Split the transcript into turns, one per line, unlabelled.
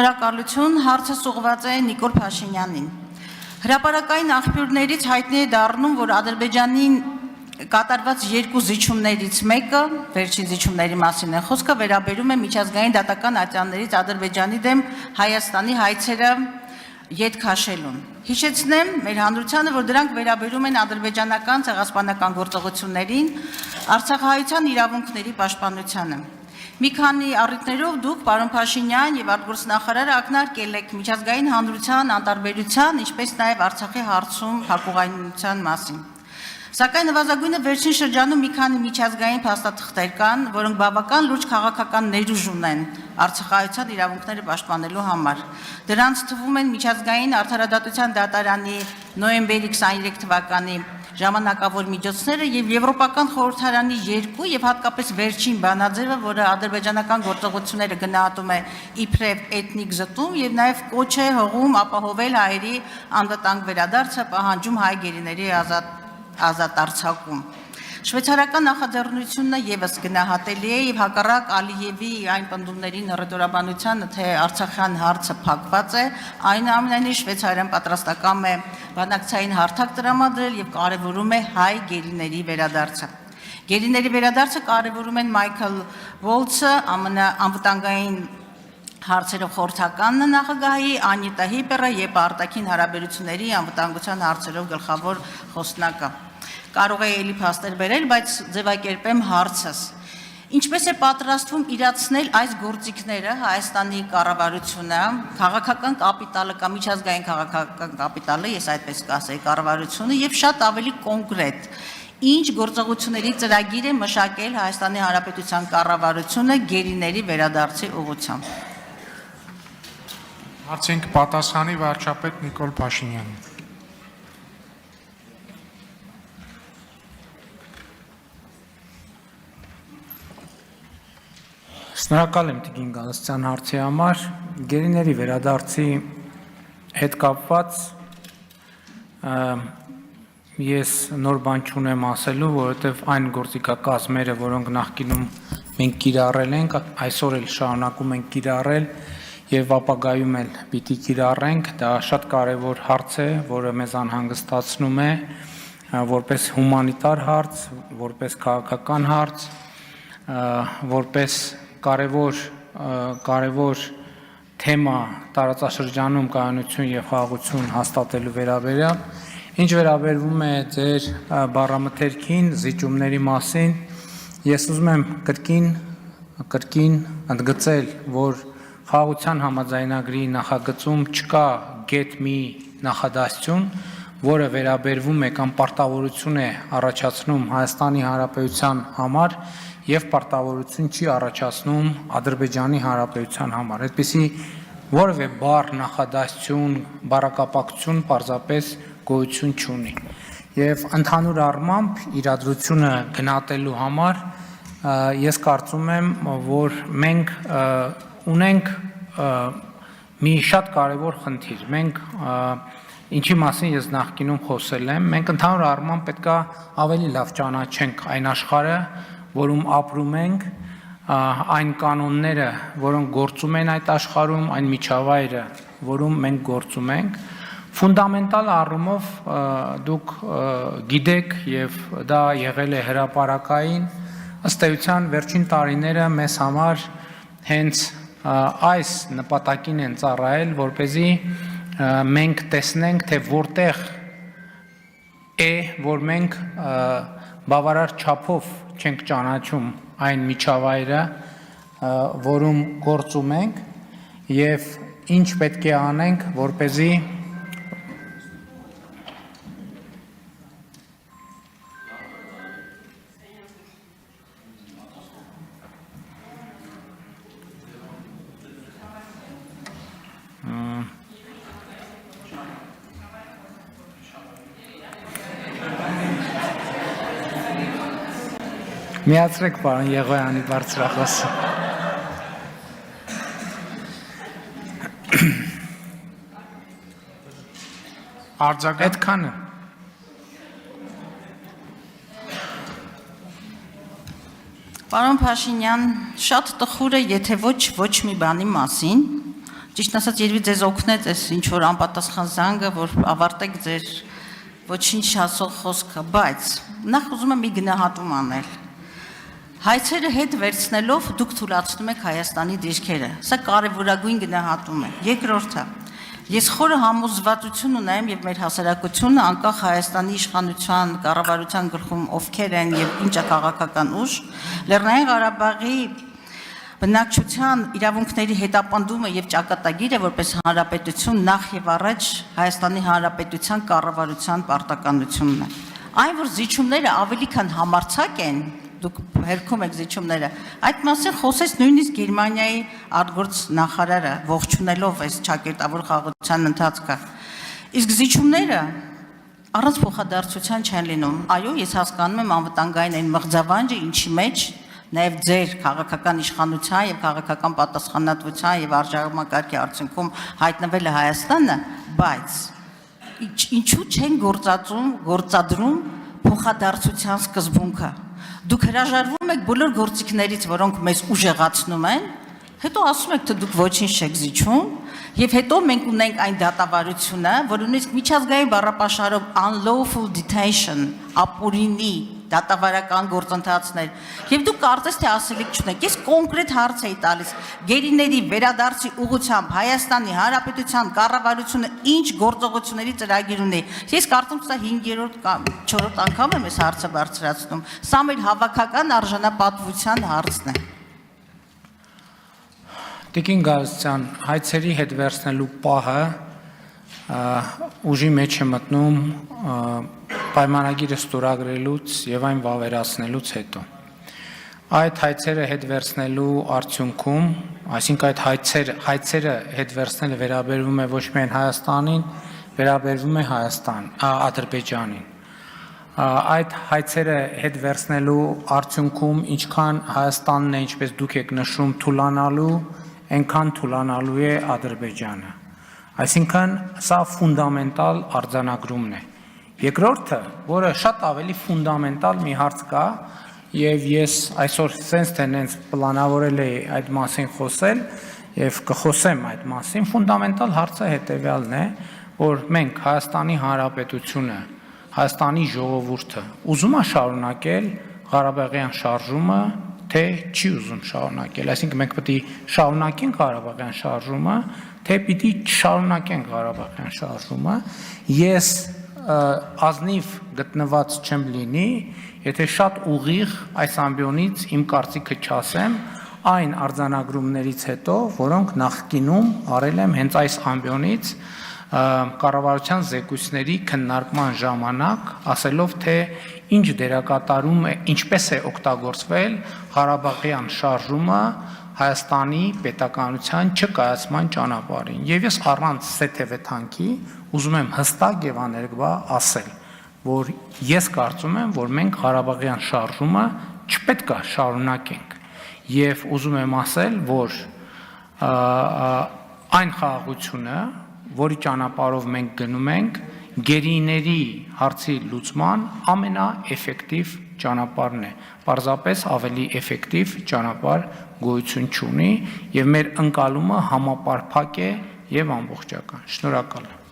Շնորհակալություն, հարցը ուղղված է Նիկոլ Փաշինյանին։ Հրապարակային աղբյուրներից հայտնի է դառնում, որ Ադրբեջանին կատարված երկու զիջումներից մեկը, վերջին զիջումների մասին է խոսքը, վերաբերում է միջազգային դատական ատյաններից Ադրբեջանի դեմ Հայաստանի հայցերը ետ քաշելուն։ Հիշեցնեմ մեր հանրությանը, որ դրանք վերաբերում են ադրբեջանական ցեղասպանական գործողություններին, արցախահայության իրավունքների պաշտպանությանը։ Մի քանի առիթներով դուք, պարոն Փաշինյան եւ արտգործնախարարը ակնարկել եք միջազգային հանրության անտարբերության, ինչպես նաեւ Արցախի հարցում հակուղայնության մասին։ Սակայն նվազագույնը վերջին շրջանում մի քանի միջազգային փաստաթղթեր կան, որոնք բավական լուրջ քաղաքական ներուժ ունեն արցախահայության իրավունքները պաշտպանելու համար։ Դրանց թվում են միջազգային արդարադատության դատարանի նոյեմբերի 23 թվականի ժամանակավոր միջոցները եւ Եվրոպական խորհրդարանի 2 եւ հատկապես վերջին բանաձևը, որը ադրբեջանական գործողությունները գնահատում է իբրև էթնիկ զտում եւ նաեւ կոչ է հողում ապահովել հայերի անվտանգ վերադարձը, պահանջում հայ գերիների ազատ արձակում։ Շվեյցարական նախաձեռնությունը եւս գնահատելի է եւ հակառակ Ալիևի այն պնդումներին հռետորաբանությանը, թե Արցախյան հարցը փակված է, այնուամենայնիվ Շվեյցարիան պատրաստական է բանակցային հարթակ տրամադրել եւ կարեւորում է հայ գերիների վերադարձը։ Գերիների վերադարձը կարեւորում են Մայքլ Վոլցը, ԱՄՆ անվտանգային հարցերով խորհրդական նախագահի, Անիտա Հիպերը եւ արտաքին հարաբերությունների անվտանգության հարցերով գլխավոր խոսնակը։ Կարող է ելի փաստեր բերել, բայց ձևակերպեմ հարցս։ Ինչպես է պատրաստվում իրացնել այս գործիքները Հայաստանի կառավարությունը, քաղաքական կապիտալը կամ միջազգային քաղաքական կապիտալը, ես այդպես կասեի, կառավարությունը եւ շատ ավելի կոնկրետ, ինչ գործողությունների ծրագիր է մշակել Հայաստանի Հանրապետության կառավարությունը գերիների վերադարձի ուղղությամբ։
Հարցին կպատասխանի վարչապետ Նիկոլ Փաշինյանը։
Շնորհակալ եմ Տիկին Գալստյան հարցի համար։ Գերիների վերադարձի հետ կապված ես նոր բան չունեմ ասելու, որովհետև այն գործիքակազմերը, որոնք նախկինում մենք կիրառել ենք, այսօր էլ շարունակում ենք կիրառել եւ ապագայում էլ պիտի կիրառենք, դա շատ կարեւոր հարց է, որը մեզ անհանգստացնում է, որպես հումանիտար հարց, որպես քաղաքական հարց, որպես կարևոր թեմա տարածաշրջանում կայունություն եւ խաղաղություն հաստատելու վերաբերյալ, ինչ վերաբերվում է ձեր բառամթերքին, զիջումների մասին, ես ուզում եմ կրկին ընդգծել, որ խաղաղության համաձայնագրի նախագծում չկա գետ մի նախադասություն, որը վերաբերվում է կամ պարտավորություն է առաջացնում Հայաստանի Հանրապետության համար եւ պարտավորություն չի առաջացնում Ադրբեջանի Հանրապետության համար։ Այդպիսի որևէ բառ նախադասություն, բառակապակցություն պարզապես գոյություն չունի։ Եվ ընդհանուր առմամբ իրադրությունը գնահատելու համար ես կարծում եմ, որ մենք ունենք մի շատ կարևոր խնդիր։ Մենք ինչի մասին ես նախկինում խոսել եմ, մենք ընդհանուր առմամբ պետքա ավելի լավ ճանաչենք այն աշխարհը, որում ապրում ենք, այն կանոնները, որոնք գործում են այդ աշխարհում, այն միջավայրը, որում մենք գործում ենք, ֆունդամենտալ առումով դուք գիտեք եւ դա եղել է հրապարակային, ըստ էության վերջին տարիները մեզ համար հենց այս նպատակին են ծառայել, որպեսզի մենք տեսնենք, թե որտեղ է, որ մենք բավարար չափով չենք ճանաչում այն միջավայրը, որում գործում ենք եւ ինչ պետք է անենք, որպեսզի միացրեք պարոն Եղոյանի բարձրախոսը։
Արձագանք
Այդքանը։
Պարոն Փաշինյան, շատ տխուր է, եթե ոչ մի բանի մասին ճիշտ ասած երևի ձեզ օգնեց այս ինչ որ անպատասխան զանգը, որ ավարտեք ձեր ոչինչ ասող խոսքը, բայց նախ ուզում եմ մի գնահատում անել։ Հայցերը հետ վերցնելով դուք թույլատնում եք Հայաստանի դիրքերը։ Սա կարևորագույն գնահատում է։ Երկրորդը, ես խորը համոզվածություն ունեմ եւ մեր հասարակությունը անկախ Հայաստանի իշխանության, կառավարության գլխում ովքեր են եւ ինչ է քաղաքական ուժ, Լեռնային Ղարաբաղի բնակչության իրավունքների հետապնդումը եւ ճակատագիրը որպես հանրապետություն նախ եւ առաջ Հայաստանի Հանրապետության կառավարության պարտականությունն է։ Այն որ զիջումները ավելի քան համարձակ են, դուք հերքում եք զիջումները, այդ մասին խոսեց նույնիսկ Գերմանիայի արտգործ նախարարը, ողջունելով այս ճակերտավոր խաղաղության ընթացքը։ Իսկ զիջումները առանց փոխադարձության չեն լինում։ Այո, ես հասկանում եմ անվտանգային այն մղձավանջը, ինչի մեջ նաև ձեր քաղաքական իշխանության եւ քաղաքական պատասխանատվության եւ արժանապատվի արդյունքում հայտնվել է Հայաստանը, բայց ինչու չեն գործադրում փոխադարձության սկզբունքը։ Դուք հրաժարվում եք բոլոր գործիքներից, որոնք մեզ ուժեղացնում են, հետո ասում եք, թե դուք ոչինչ չեք զիջում, եւ հետո մենք ունենք այն դատավարությունը, որ ունեցք միջազգային բառապաշարով unlawful detention, ապօրինի դատավարական գործընթացներ, եւ դուք կարծես թե ասելիք չունեք։ Ես կոնկրետ հարց էի տալիս. գերիների վերադարձի ուղղությամբ Հայաստանի Հանրապետության կառավարությունը ինչ գործողությունների ծրագիր ունի։ Ես կարծում եմ, սա 5-րդ կամ 4-րդ անգամ եմ այս հարցը բարձրացնում։ Սա մեր հավաքական արժանապատվության հարցն է։
Տիկին Գալստյան, հայցերի հետ վերցնելու պահը ուժի մեջ է մտնում պայմանագիրը ստորագրելուց եւ այն վավերացնելուց հետո։ Այդ հայցերը հետ վերցնելու արդյունքում, այսինքն այդ հայցերը հետ վերցնելը վերաբերվում է ոչ միայն Հայաստանին, վերաբերվում է Ադրբեջանին։ Այդ հայցերը հետ վերցնելու արդյունքում ինչքան Հայաստանն է, ինչպես դուք եք նշում, թուլանալու, այնքան թուլանալու է Ադրբեջանը։ Այսինքն սա ֆունդամենտալ արձանագրումն է։ Երկրորդը, որը շատ ավելի ֆունդամենտալ մի հարց կա, եւ ես այսօր sense tendency պլանավորել էի այդ մասին խոսել եւ կխոսեմ այդ մասին, ֆունդամենտալ հարցը հետեւյալն է, որ մենք Հայաստանի Հանրապետությունը, Հայաստանի ժողովուրդը ուզում է շարունակել Ղարաբաղյան շարժումը, թե չի ուզում շարունակել, այսինքն մենք պետք է շարունակենք Ղարաբաղյան շարժումը, թե պիտի շարունակենք Ղարաբաղյան շարժումը։ Ես ազնիվ գտնված չեմ լինի, եթե շատ ուղիղ այս ամբիոնից իմ կարծիքը չասեմ այն արձանագրումներից հետո, որոնք նախկինում արել եմ հենց այս ամբիոնից կառավարության զեկույցների քննարկման ժամանակ, ասելով թե ինչ դերակատարում է, ինչպես է օգտագործվել Ղարաբաղյան շարժումը Հայաստանի պետականության չկայացման ճանապարհին։ Եվ ես առանց սեթևեթանքի ուզում եմ հստակ եւ աներկբա ասել, որ ես կարծում եմ, որ մենք Ղարաբաղյան շարժումը չպետք է շարունակենք։ Եվ ուզում եմ ասել, որ այն խաղաղությունը, որի ճանապարհով մենք գնում ենք, գերիների հարցի լուծման ամենաէֆեկտիվ ճանապարհն է։ Պարզապես ավելի էֆեկտիվ ճանապարհ գոյություն չունի եւ մեր ընկալումը համապարփակ է եւ ամբողջական։ Շնորհակալ եմ։